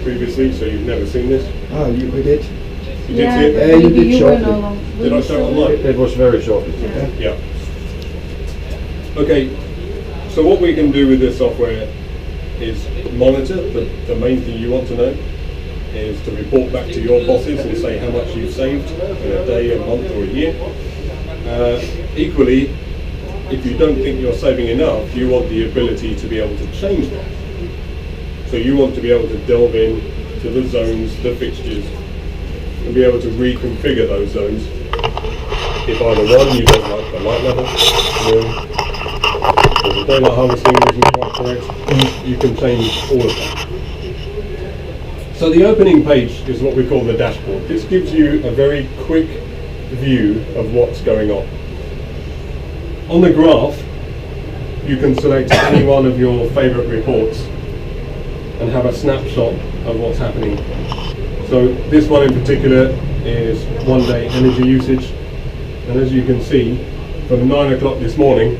previously, so you've never seen this. Ah, we did. You did see it? Yeah, you did shortly. Did I show it online? It was very short. Yeah. Okay, so what we can do with this software is monitor. The main thing you want to know is to report back to your bosses and say how much you've saved in a day, a month or a year. Equally, if you don't think you're saving enough, you want the ability to be able to change that. So you want to be able to delve in to the zones, the fixtures, and be able to reconfigure those zones. If either one, you don't like the light level, or the daylight harvesting isn't quite correct, you can change all of that. So the opening page is what we call the dashboard. This gives you a very quick view of what's going on. On the graph, you can select any one of your favorite reports and have a snapshot of what's happening. So this one in particular is 1 day energy usage, and as you can see, from 9 o'clock this morning,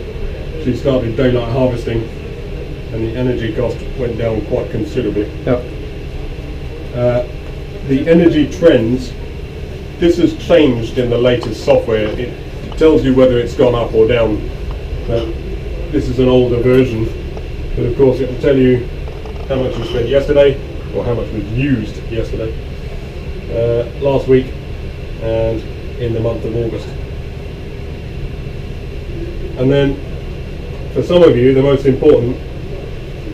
she started daylight harvesting, and the energy cost went down quite considerably. Yep. The energy trends, this has changed in the latest software. It tells you whether it's gone up or down. This is an older version, but of course it will tell you how much you spent yesterday, or how much was used yesterday, last week, and in the month of August. And then, for some of you, the most important,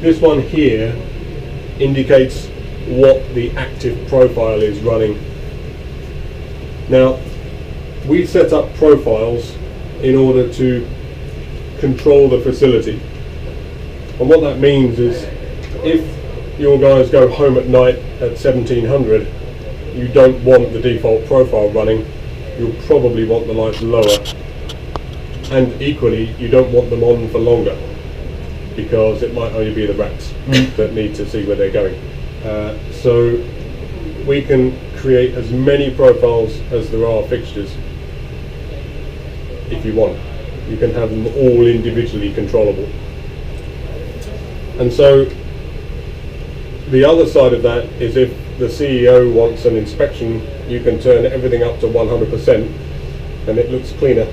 this one here indicates what the active profile is running. Now, we set up profiles in order to control the facility. And what that means is, if your guys go home at night at 1700, you don't want the default profile running, you'll probably want the lights lower. And equally, you don't want them on for longer, because it might only be the rats that need to see where they're going. So we can create as many profiles as there are fixtures, if you want. You can have them all individually controllable. And so the other side of that is, if the CEO wants an inspection, you can turn everything up to 100% and it looks cleaner.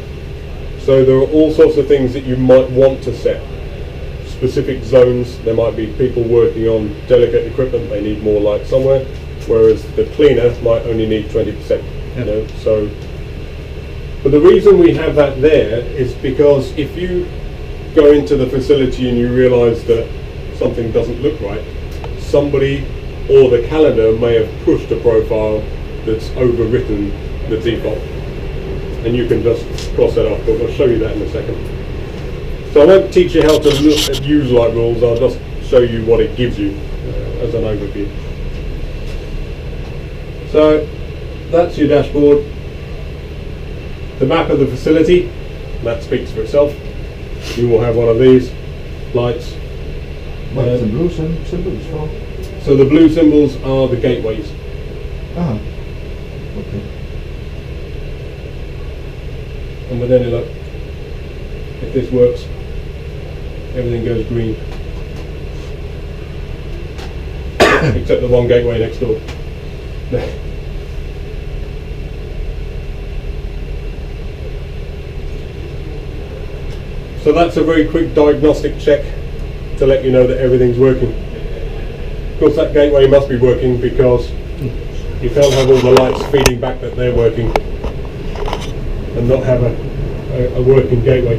So there are all sorts of things that you might want to set. Specific zones, there might be people working on delicate equipment, they need more light somewhere, whereas the cleaner might only need 20%. You know, so. But the reason we have that there is because if you go into the facility and you realise that something doesn't look right, somebody or the calendar may have pushed a profile that's overwritten the default, and you can just cross that off, but we'll show you that in a second. So I won't teach you how to use LightRules, I'll just show you what it gives you as an overview. So that's your dashboard. The map of the facility, that speaks for itself. You will have one of these lights. What is the blue symbols for? So the blue symbols are the gateways. Ah, okay. And with any luck, if this works, everything goes green. Except the one gateway next door. So that's a very quick diagnostic check to let you know that everything's working. Of course, that gateway must be working, because you can't have all the lights feeding back that they're working and not have a working gateway.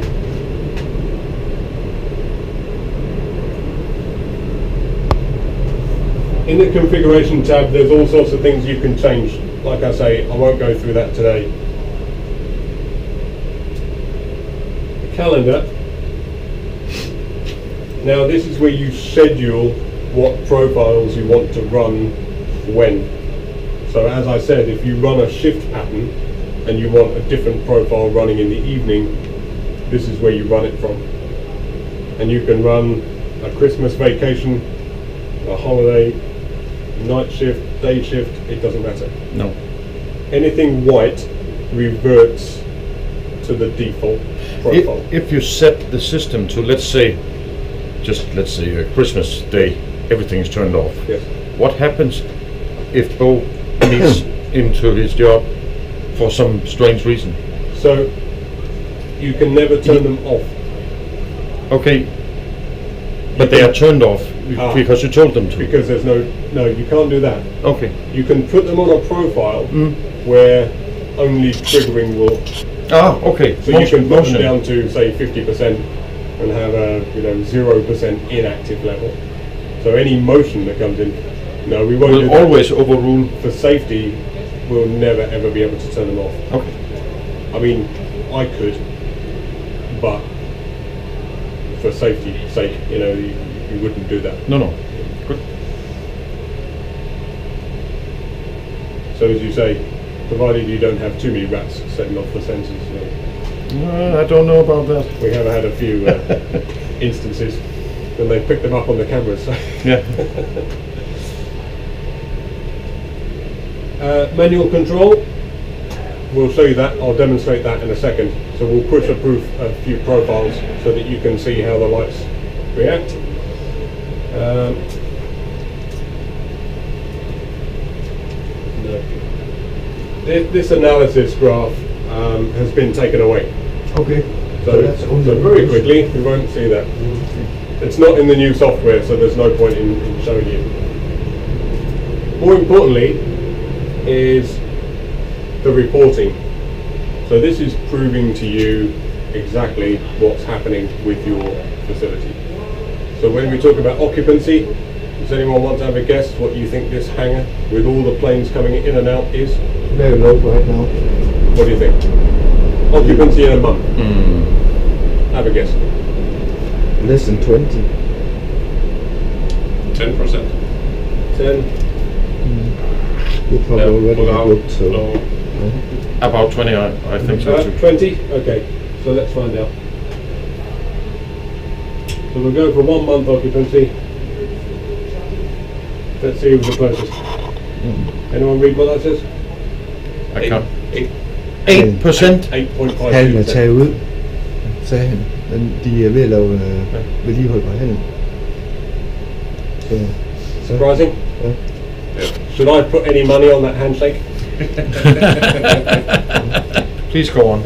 In the configuration tab, there's all sorts of things you can change. Like I say, I won't go through that today. The calendar. Now this is where you schedule what profiles you want to run when. So as I said, if you run a shift pattern and you want a different profile running in the evening, this is where you run it from. And you can run a Christmas vacation, a holiday, night shift, day shift, it doesn't matter. No. Anything white reverts to the default profile. If you set the system to, let's say a Christmas day, everything is turned off. Yes. what happens if Bo needs into his job for some strange reason? So you can never turn them off. Okay, but they are turned off because you told them to. Because there's no, you can't do that. Okay. You can put them on a profile where only triggering will. Okay. So you can put them down to say 50% and have a 0% inactive level. So any motion that comes in, no, we won't. We'll always overrule. For safety, we'll never ever be able to turn them off. Okay. I mean, I could, but for safety's sake, you wouldn't do that. No. Good. So as you say, provided you don't have too many rats setting off the sensors. I don't know about that. We have had a few instances when they picked them up on the cameras. So. Yeah. Manual control. We'll show you that. I'll demonstrate that in a second. So we'll push a few profiles so that you can see how the lights react. This analysis graph has been taken away. Okay. So very quickly, we won't see that. It's not in the new software, so there's no point in showing you. More importantly is the reporting. So this is proving to you exactly what's happening with your facility. So when we talk about occupancy, does anyone want to have a guess what you think this hangar, with all the planes coming in and out, is? Very low right now. What do you think? Occupancy in a month? Have a guess. Less than 20. 10%. 10? You're probably already booked, so. No. About 20, I think so too. 20? Okay, so let's find out. So we'll go for 1 month occupancy. Let's see who's the closest. Anyone read what that says? I can't. 8%. 8%. Hallen er taget ud, sagde han. Men de er ved at lave vedligehold på hallen. Surprising? Yeah. Should I put any money on that handshake? Please go on.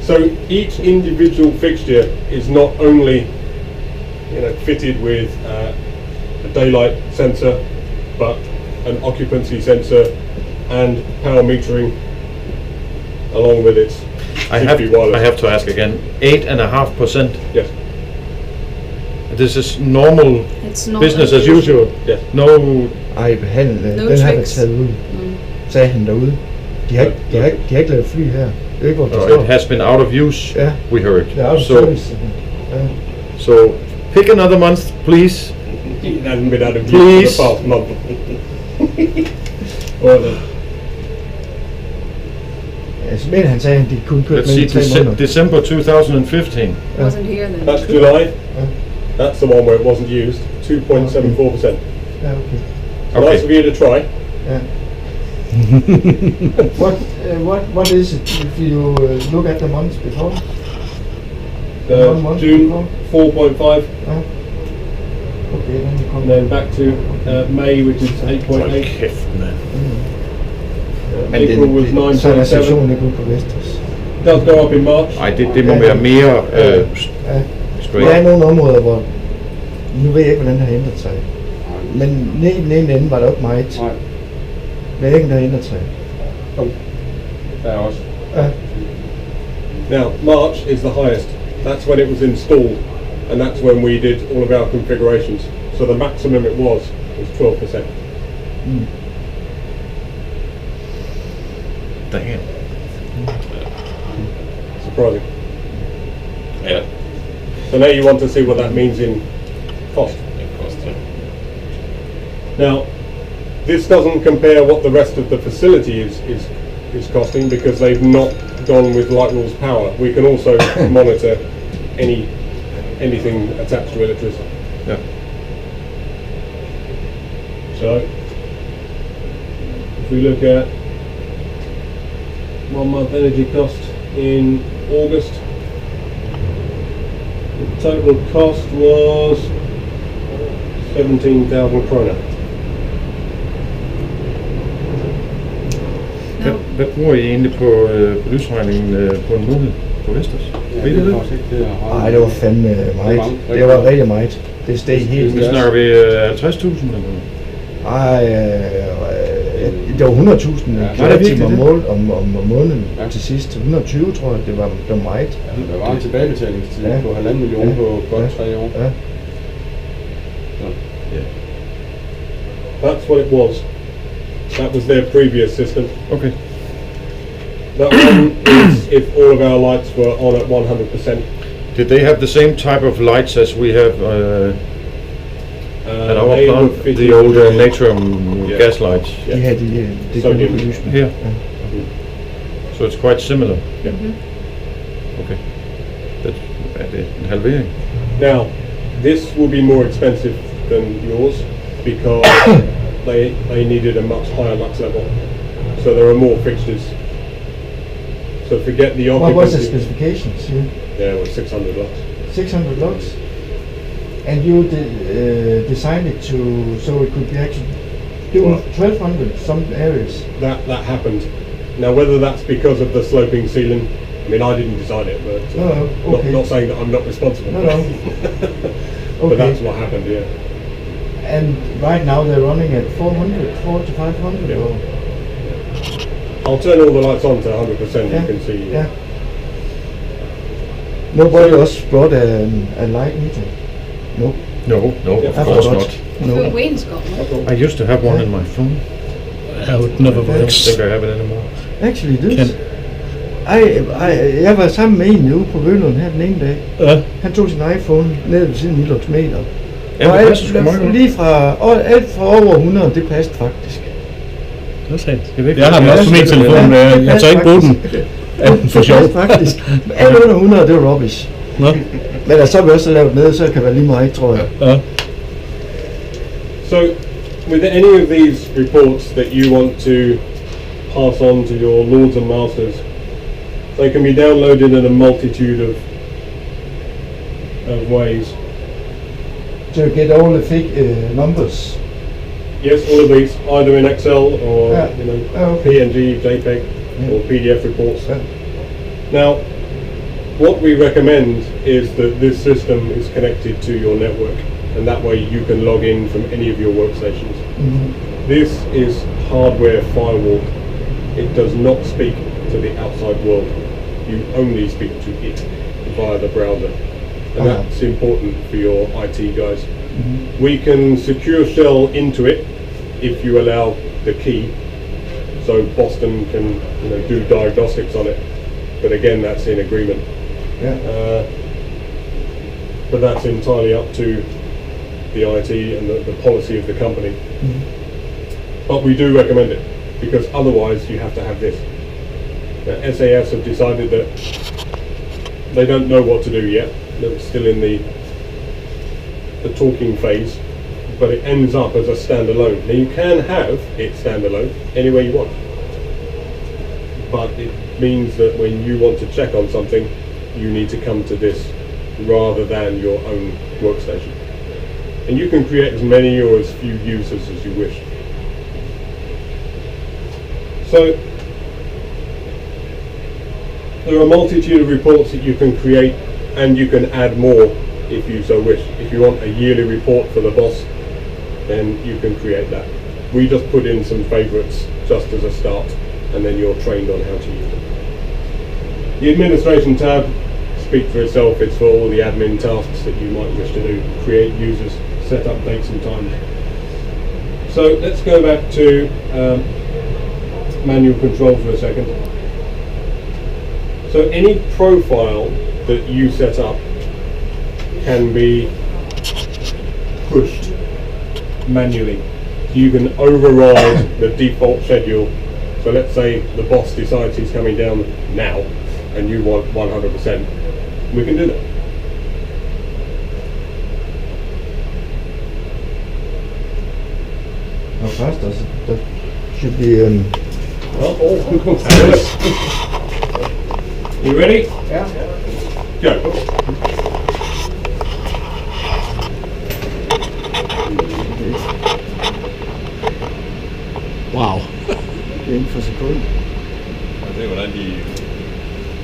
So each individual fixture is not only fitted with a daylight sensor, but an occupancy sensor and power metering along with its I have to ask again. 8.5%. Yes. This is normal business as usual. Yes. No. Ej, hallen, No den har været tricks. taget ud, sagde han derude. De har ikke lavet fly her. Det er ikke, hvor der står. It has been out of use. Yeah. We heard. They're out of So, service. Yeah. so pick another month, please. It hasn't been out of use Please. for the past month. Well, Altså, men han sagde, at de kunne køre Let's med see, i 3 måneder. December 2015. Wasn't here then. that's July. That's the one where it wasn't used. 2.74%. Ja, okay. So nice of you to try. Yeah. What is it if you look at the months before? 1 month June before? 4.5, Okay, then you come and then back to May, which is 8.8. Kæft, mand. April was så er sessionen 9.7. ikke ude på Vestas. Does go up in March. Ej, det må være mere Ja. straight. Der er nogle områder, hvor nu ved jeg ikke, hvordan det har ændret sig. Men nede i den ene ende var der ikke meget. Nej. Men jeg ikke, der har ændret sig. Der er også. Ja. Now, March is the highest. That's when it was installed, and that's when we did all of our configurations. So the maximum it was 12%. Damn. Surprising. Yeah. So now you want to see what that means in cost. It costs. Now, this doesn't compare what the rest of the facility is costing, because they've not gone with LightRules power. We can also monitor anything attached to electricity. Yeah. So, if we look at 1 month energy cost in August, the total cost was 17,000 kroner. Hvad bruger I egentlig på belysregningen på en måned på Vestas? Ja, Ved I det? Nej, det var fandme meget. Det var rigtig meget. Det steg helt. Vi snakker vi 50.000 eller noget? Ej, det var 100.000 kilowattimer mål om måneden til sidst. 120 tror jeg, det var meget. Ja, der var en tilbagebetalingstid på 1,5 million på godt 3 år. Ja. That's what it was. That was their previous system. Okay. That one is if all of our lights were on at 100%. Did they have the same type of lights as we have at our they plant? were fitted The old with- natrium Yeah. gas lights? De her, det Sodium. kunne belysning. Here. So it's quite similar? Yeah. Okay. That's en halvering. Now, this will be more expensive than yours because they needed a much higher lux level. So there are more fixtures. So forget the What was the occupancy. specifications here? There was 600 lux. 600 lux? And you designed it so it could be actually do Well- 1200 some areas. That happened. Now, whether that's because of the sloping ceiling, I mean, I didn't design it, but No, okay. not saying that I'm not responsible. No. But Okay. that's what happened, yeah. And right now they're running at 400, 400 to 500 Yeah. or... I'll turn all the lights on to 100%, you can see. Yeah. Nobody else brought a light meter? No. No, Yeah, of I course forgot. not. No. Wayne's got one. I used to have one in my phone. It never I don't works. think I have it anymore. Actually this... Kan. Jeg var sammen med en ude på Vølund her den ene dag. Ja. Han tog sin iPhone ned ved siden af meter. Ja, Og det alt, passer sgu meget godt. lige fra alt fra over 100, det passede faktisk. Det er sandt. Jeg ved ikke, Jeg har den hvad også på det min er. telefon, men det jeg tør ikke bruge den. Enten for Det sjov. passede faktisk. Alt under 100, det var rubbish. Nå. Men så har vi også lavet ned, så kan det være lige meget, tror jeg. Ja. So, with any of these reports that you want to pass on to your lords and masters, they can be downloaded in a multitude of ways. To get all the fake numbers. Yes, all of these, either in Excel or Yeah. Okay. PNG, JPEG, or PDF reports. Yeah. Now, what we recommend is that this system is connected to your network, and that way you can log in from any of your workstations. This is hardware firewall. It does not speak to the outside world. You only speak to it via the browser. And that's important for your IT guys. We can secure shell into it if you allow the key, so Boston can do diagnostics on it. But again, that's in agreement. Yeah. But that's entirely up to the IT and the policy of the company. But we do recommend it, because otherwise you have to have this. Now, SAS have decided that they don't know what to do yet. They're still in the talking phase, but it ends up as a standalone. Now you can have it standalone any way you want, but it means that when you want to check on something, you need to come to this rather than your own workstation. And you can create as many or as few users as you wish. So there are a multitude of reports that you can create, and you can add more if you so wish. If you want a yearly report for the boss, then you can create that. We just put in some favorites just as a start, and then you're trained on how to use them. The administration tab speaks for itself. It's for all the admin tasks that you might wish to do. Create users, set up dates and times. So let's go back to manual control for a second. So any profile that you set up can be pushed manually. You can override the default schedule. So let's say the boss decides he's coming down now and you want 100%. We can do that. How fast does it? That should be You ready? Yeah. Go. inden for sekund. Og det er hvordan de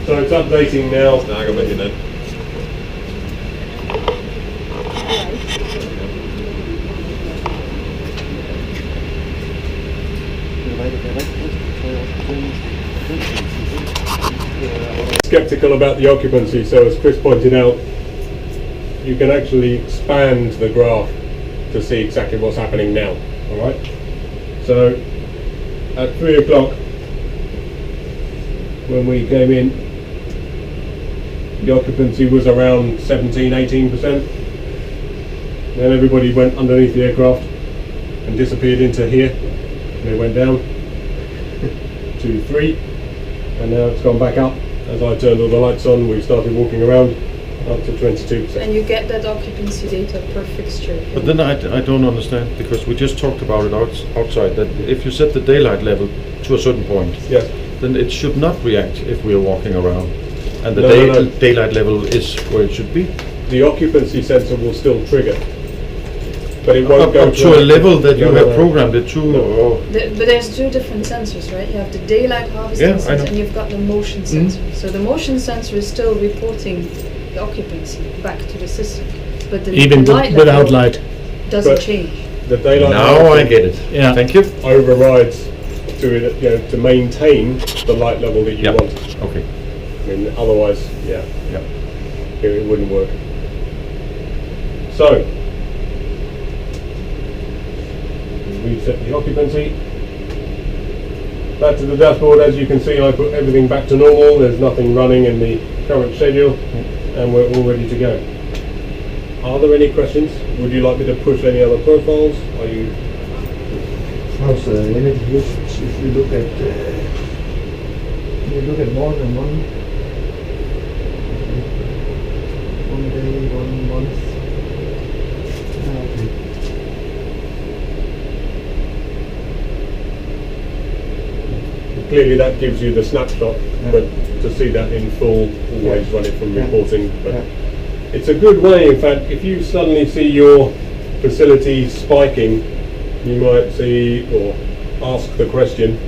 So it's updating now. snakker med hinanden. Skeptical about the occupancy, so as Chris pointed out, you can actually expand the graph to see exactly what's happening now. All right. So at 3 o'clock, when we came in, the occupancy was around 17-18%. Then everybody went underneath the aircraft and disappeared into here. And it went down to 3, and now it's gone back up. As I turned all the lights on, we started walking around up to 22%. And you get that occupancy data per fixture. But then I don't understand, because we just talked about it outside, that if you set the daylight level to a certain point, Yes. then it should not react if we are walking around. And the No. daylight level is where it should be. The occupancy sensor will still trigger, but it won't go Up to a level that you have programmed it to. No. Or But there's two different sensors, right? You have the daylight harvesting Yeah, I sensor know. and you've got the motion sensor. So the motion sensor is still reporting the occupancy back to the system. But the Even light without level light. doesn't But- change. The daylight now I harvesting get it. Yeah. Thank you. overrides to maintain the light level that you Yeah. want. Okay. I mean, otherwise, yeah, Yeah. it wouldn't work. So, reset the occupancy. Back to the dashboard. As you can see, I put everything back to normal. There's nothing running in the current schedule, and we're all ready to go. Are there any questions? Would you like me to push any other profiles? Are you? How's the energy usage if you look at more than one day, 1 month? Okay. Clearly that gives you the snapshot, but to see that in full, always run it from reporting. But it's a good way, in fact, if you suddenly see your facility spiking, you might see or ask the question,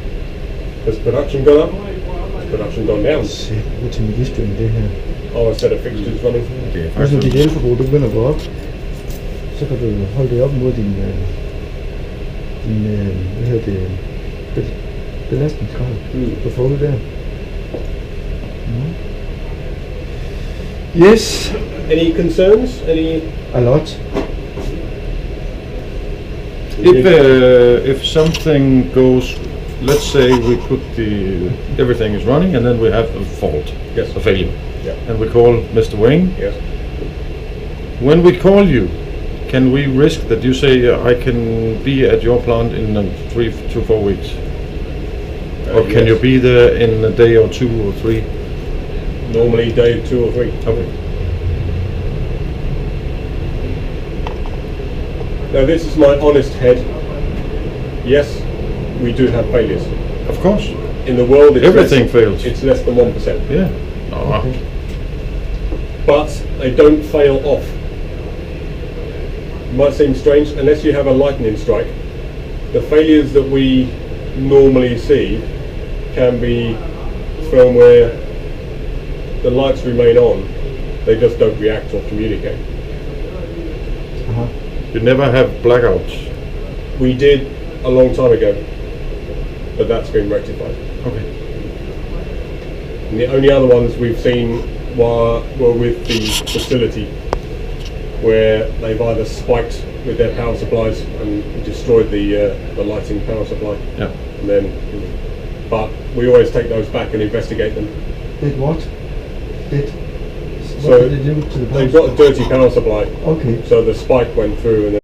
has production gone up? Has production gone down? Se, gå til energistyring det her. Or a set of fixtures running? Det er Hvis nu faktisk dit elforbrug det begynder at gå op, så kan du holde det op mod din hvad hedder det, belastningsgrad. Du får det der. Yes, Any concerns? Any? a lot. if something goes, let's say we put everything is running and then we have a fault, Yes. a failure, Yeah. and we call Mr. Wayne. Yes. When we call you, can we risk that you say I can be at your plant in 3 to 4 weeks, or can Yes. you be there in a day or 2 or 3? Normally day 2 or 3. Okay. Now this is my honest head. Yes, we do have failures. Of course. In the world, it's Everything less, fails. It's less than 1%. Yeah. No. But they don't fail off. It might seem strange, unless you have a lightning strike. The failures that we normally see can be from where the lights remain on, they just don't react or communicate. You never have blackouts. We did a long time ago, but that's been rectified. Okay. And the only other ones we've seen were with the facility, where they've either spiked with their power supplies and destroyed the lighting power supply. Yeah. And then, but we always take those back and investigate them. Did what? So what did they do to the they've got a dirty power supply, Okay. so the spike went through and